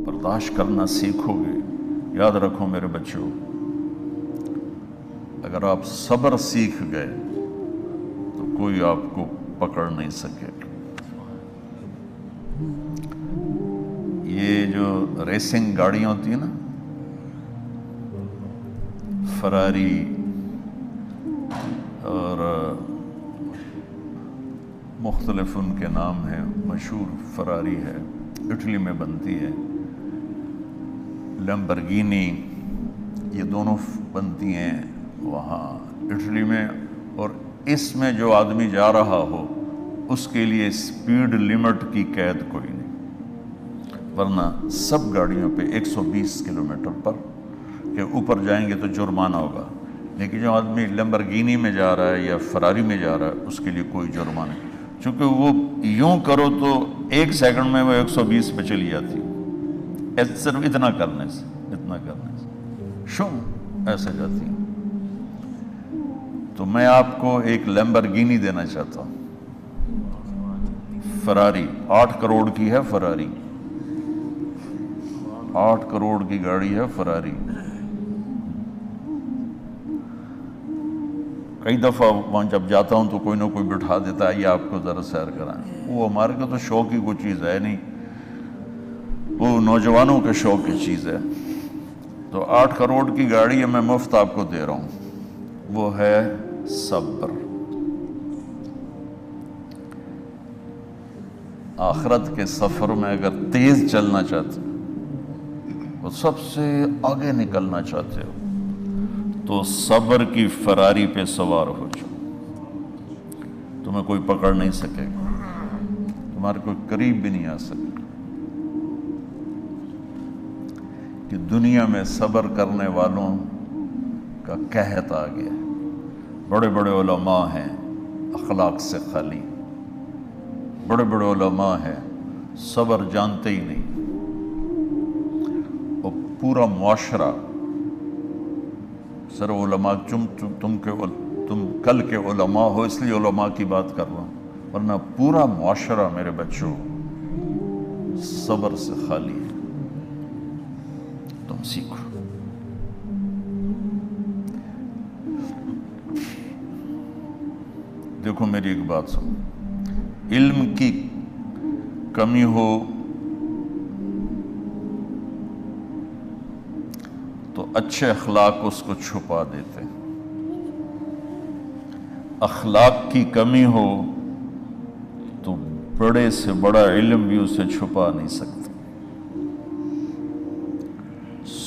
برداشت کرنا سیکھو گے. یاد رکھو میرے بچوں، اگر آپ صبر سیکھ گئے تو کوئی آپ کو پکڑ نہیں سکے. یہ جو ریسنگ گاڑیاں ہوتی ہیں نا، فراری اور مختلف ان کے نام ہیں، مشہور فراری ہے، اٹلی میں بنتی ہے. لیمبرگینی، یہ دونوں بنتی ہیں وہاں اٹلی میں. اور اس میں جو آدمی جا رہا ہو اس کے لیے سپیڈ لمٹ کی قید کوئی نہیں، ورنہ سب گاڑیوں پہ 120 کلومیٹر پر کے اوپر جائیں گے تو جرمانہ ہوگا. لیکن جو آدمی لیمبرگینی میں جا رہا ہے یا فراری میں جا رہا ہے اس کے لیے کوئی جرمانہ نہیں، چونکہ وہ یوں کرو تو 1 سیکنڈ میں وہ 120 پہ چلی جاتی ہے، صرف اتنا کرنے سے شو ایسے جاتی ہیں. تو میں آپ کو ایک لیمبرگینی دینا چاہتا ہوں، فراری 8 کروڑ کی ہے. فراری 8 کروڑ کی گاڑی ہے فراری. کئی دفعہ وہاں جب جاتا ہوں تو کوئی نہ کوئی بٹھا دیتا ہے، یہ آپ کو ذرا سیر کرائیں. وہ ہمارے کو تو شوق کی کوئی چیز ہے نہیں، وہ نوجوانوں کے شوق کی چیز ہے. تو 8 کروڑ کی گاڑی ہے، میں مفت آپ کو دے رہا ہوں. وہ ہے صبر. آخرت کے سفر میں اگر تیز چلنا چاہتے اور سب سے آگے نکلنا چاہتے ہو تو صبر کی فراری پہ سوار ہو جاؤ. تمہیں کوئی پکڑ نہیں سکے گا، تمہارے کوئی قریب بھی نہیں آ سکے. کہ دنیا میں صبر کرنے والوں کا قحط آ گیا. بڑے بڑے علماء ہیں اخلاق سے خالی، بڑے بڑے علماء ہیں صبر جانتے ہی نہیں. اور پورا معاشرہ، سر علماء، تم کل کے علماء ہو اس لیے علماء کی بات کر رہا ہوں، ورنہ پورا معاشرہ میرے بچوں صبر سے خالی ہے. تم سیکھو. دیکھو میری ایک بات سنو، علم کی کمی ہو تو اچھے اخلاق اس کو چھپا دیتے، اخلاق کی کمی ہو تو بڑے سے بڑا علم بھی اسے چھپا نہیں سکتا.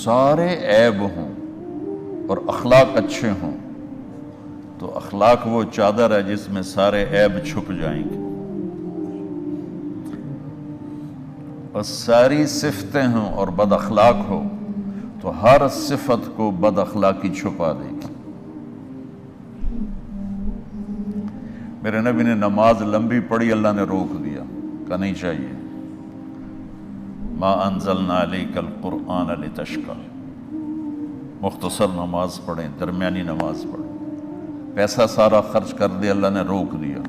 سارے عیب ہوں اور اخلاق اچھے ہوں تو اخلاق وہ چادر ہے جس میں سارے عیب چھپ جائیں گے. اور ساری صفتیں ہوں اور بد اخلاق ہو تو ہر صفت کو بد اخلاقی چھپا دے گی. میرے نبی نے نماز لمبی پڑھی، اللہ نے روک دیا، کہا نہیں چاہیے. ما انزلنا علیک القرآن لتشقی، مختصر نماز پڑھیں، درمیانی نماز پڑھیں. پیسہ سارا خرچ کر دیا، اللہ نے روک دیا.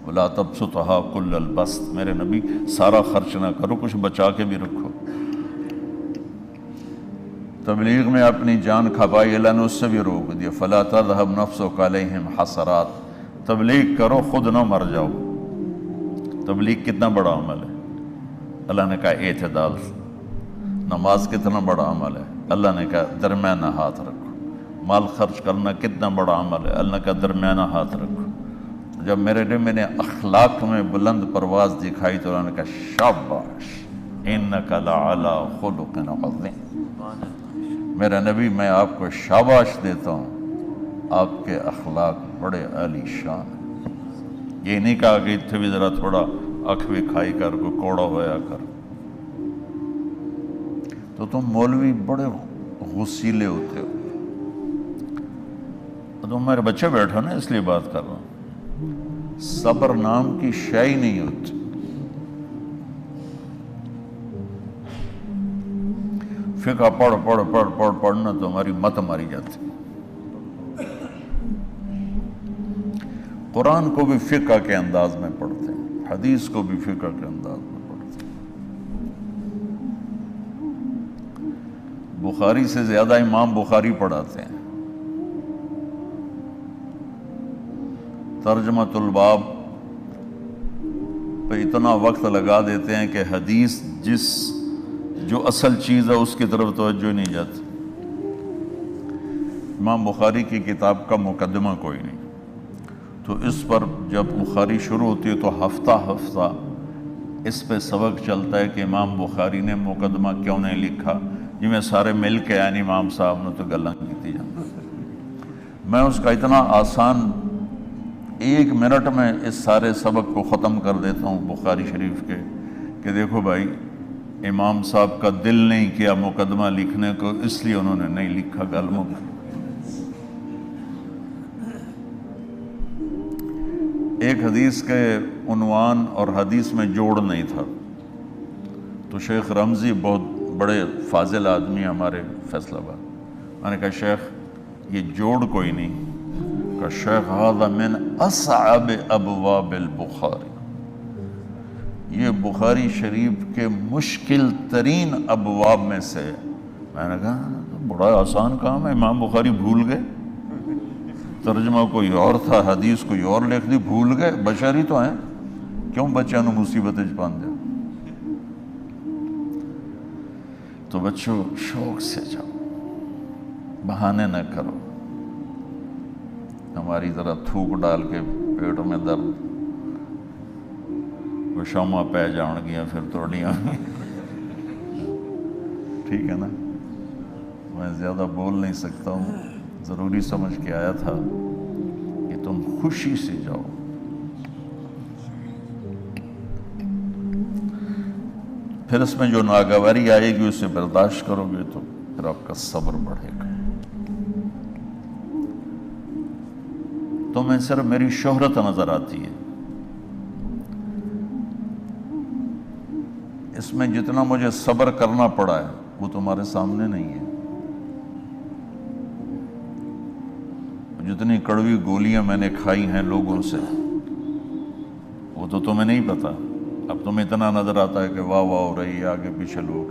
ولا تبسطها کل البسط، میرے نبی سارا خرچ نہ کرو، کچھ بچا کے بھی رکھو. تبلیغ میں اپنی جان کھپائی، اللہ نے اس سے بھی روک دیا. فلا تذهب نفسك علیہم حسرات، تبلیغ کرو خود نہ مر جاؤ. تبلیغ کتنا بڑا عمل ہے، اللہ نے کہا اعتدال. نماز کتنا بڑا عمل ہے، اللہ نے کہا درمیانہ ہاتھ رکھو. مال خرچ کرنا کتنا بڑا عمل ہے، اللہ کا درمیانہ ہاتھ رکھو. جب میرے نبی نے اخلاق میں بلند پرواز دکھائی تو اللہ نے کہا شاباش انک لعلی خلق عظیم. میرا نبی میں آپ کو شاباش دیتا ہوں، آپ کے اخلاق بڑے عالی شان ہیں. یہ نہیں کہا کہ اتنے بھی ذرا تھوڑا اکھ بھی کھائی کر کوئی کوڑا ہویا کر. تو تم مولوی بڑے غسیلے ہوتے ہو. تم میرے بچے بیٹھو نا اس لیے بات کر رہا ہوں. صبر نام کی شے ہی نہیں ہوتی. فقہ پڑھنا تو ہماری مت ماری جاتی. قرآن کو بھی فقہ کے انداز میں پڑھتے ہیں، حدیث کو بھی فقہ کے انداز میں پڑھتے ہیں. بخاری سے زیادہ امام بخاری پڑھاتے ہیں. ترجمۃ الباب پہ اتنا وقت لگا دیتے ہیں کہ حدیث جو اصل چیز ہے اس کی طرف توجہ نہیں جاتی. امام بخاری کی کتاب کا مقدمہ کوئی نہیں، تو اس پر جب بخاری شروع ہوتی ہے تو ہفتہ ہفتہ اس پہ سبق چلتا ہے کہ امام بخاری نے مقدمہ کیوں نہیں لکھا. جی میں سارے مل کے یعنی امام صاحب نے تو گلاں کی جانا. میں اس کا اتنا آسان 1 منٹ میں اس سارے سبق کو ختم کر دیتا ہوں بخاری شریف کے کہ دیکھو بھائی، امام صاحب کا دل نہیں کیا مقدمہ لکھنے کو، اس لیے انہوں نے نہیں لکھا. گلموں ایک حدیث کے عنوان اور حدیث میں جوڑ نہیں تھا، تو شیخ رمزی بہت بڑے فاضل آدمی ہمارے فیصل آباد، میں نے کہا شیخ یہ جوڑ کوئی نہیں. کہ شیخ ھذا من اصعب ابواب البخاری، یہ بخاری شریف کے مشکل ترین ابواب میں سے. میں نے کہا بڑا آسان کام ہے، امام بخاری بھول گئے، ترجمہ کوئی اور تھا، حدیث کوئی اور لکھ دی، بھول گئے. بشر ہی تو ہیں، کیوں بچوں نے مصیبت پان دیا. تو بچوں شوق سے جاؤ، بہانے نہ کرو. ہماری ذرا تھوک ڈال کے پیٹ میں درد، وہ شامہ پہ جان گیا پھر توڑیاں. ٹھیک ہے نا، میں زیادہ بول نہیں سکتا ہوں، ضروری سمجھ کے آیا تھا کہ تم خوشی سے جاؤ. پھر اس میں جو ناگواری آئے گی اسے برداشت کرو گے تو پھر آپ کا صبر بڑھے گا. تو میں صرف میری شہرت نظر آتی ہے، اس میں جتنا مجھے صبر کرنا پڑا ہے وہ تمہارے سامنے نہیں ہے. جتنی کڑوی گولیاں میں نے کھائی ہیں لوگوں سے وہ تو تمہیں نہیں پتا. اب تمہیں اتنا نظر آتا ہے کہ واہ واہ ہو رہی ہے آگے پیچھے لوگ.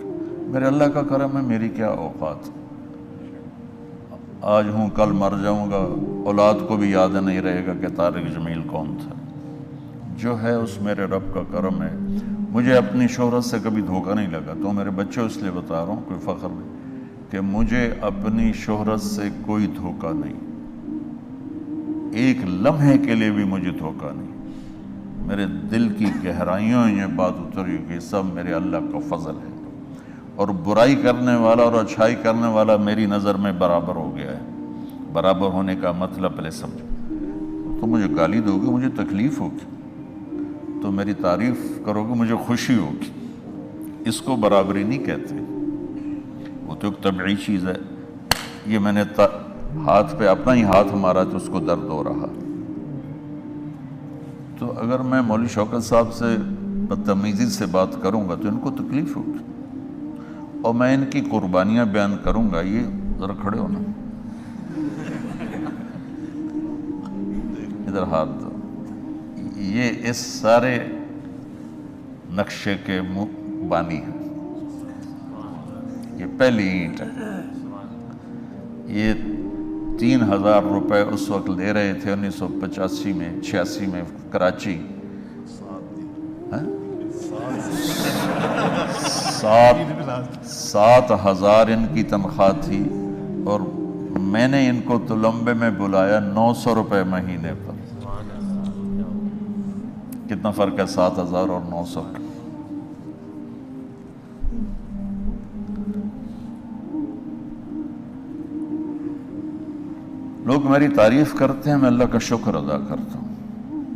میرے اللہ کا کرم ہے، میری کیا اوقات. آج ہوں کل مر جاؤں گا، اولاد کو بھی یاد نہیں رہے گا کہ طارق جمیل کون تھا. جو ہے اس میرے رب کا کرم ہے. مجھے اپنی شہرت سے کبھی دھوکہ نہیں لگا. تو میرے بچوں اس لیے بتا رہا ہوں، کوئی فخر نہیں، کہ مجھے اپنی شہرت سے کوئی دھوکہ نہیں، ایک لمحے کے لیے بھی مجھے دھوکہ نہیں. میرے دل کی گہرائیوں یہ بات اتری کہ سب میرے اللہ کا فضل ہے. اور برائی کرنے والا اور اچھائی کرنے والا میری نظر میں برابر ہو گیا ہے. برابر ہونے کا مطلب پہلے سمجھو. تو مجھے گالی دو گے مجھے تکلیف ہوگی، تو میری تعریف کرو گے مجھے خوشی ہوگی. اس کو برابری نہیں کہتے، وہ تو ایک طبعی چیز ہے. یہ میں نے ہاتھ پہ اپنا ہی ہاتھ مارا تو اس کو درد ہو رہا. تو اگر میں مولوی شوکت صاحب سے بدتمیزی سے بات کروں گا تو ان کو تکلیف ہوگی، اور میں ان کی قربانیاں بیان کروں گا. یہ ذرا کھڑے ہونا، ادھر ہاتھ دو. یہ اس سارے نقشے کے بانی ہیں. یہ پہلی اینٹ ہے. یہ 3000 روپے اس وقت لے رہے تھے 1985 میں 86 میں کراچی. 7,000 ان کی تنخواہ تھی، اور میں نے ان کو تلمبے میں بلایا 900 روپے مہینے پر. کتنا فرق ہے 7,000 اور 900 کا. لوگ میری تعریف کرتے ہیں، میں اللہ کا شکر ادا کرتا ہوں،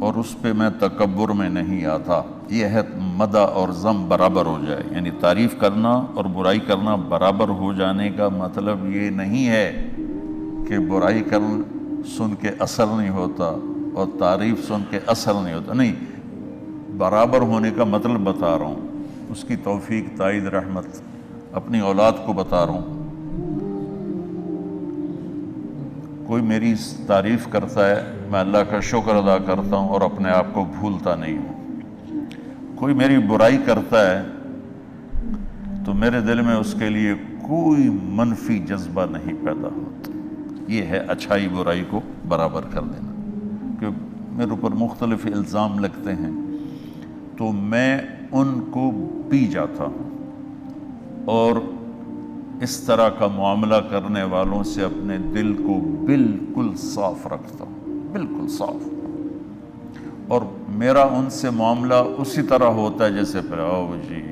اور اس پہ میں تکبر میں نہیں آتا. یہ ہے مدح اور ذم برابر ہو جائے، یعنی تعریف کرنا اور برائی کرنا برابر ہو جانے کا مطلب یہ نہیں ہے کہ برائی سن کے اثر نہیں ہوتا اور تعریف سن کے اثر نہیں ہوتا. نہیں، برابر ہونے کا مطلب بتا رہا ہوں. اس کی توفیق، تائید، رحمت اپنی اولاد کو بتا رہا ہوں، کوئی میری تعریف کرتا ہے میں اللہ کا شکر ادا کرتا ہوں اور اپنے آپ کو بھولتا نہیں ہوں، کوئی میری برائی کرتا ہے تو میرے دل میں اس کے لیے کوئی منفی جذبہ نہیں پیدا ہوتا۔ یہ ہے اچھائی برائی کو برابر کر دینا۔ کہ میرے اوپر مختلف الزام لگتے ہیں تو میں ان کو پی جاتا ہوں اور اس طرح کا معاملہ کرنے والوں سے اپنے دل کو بالکل صاف رکھتا ہوں، بالکل صاف، اور میرا ان سے معاملہ اسی طرح ہوتا ہے جیسے پھر آؤ جی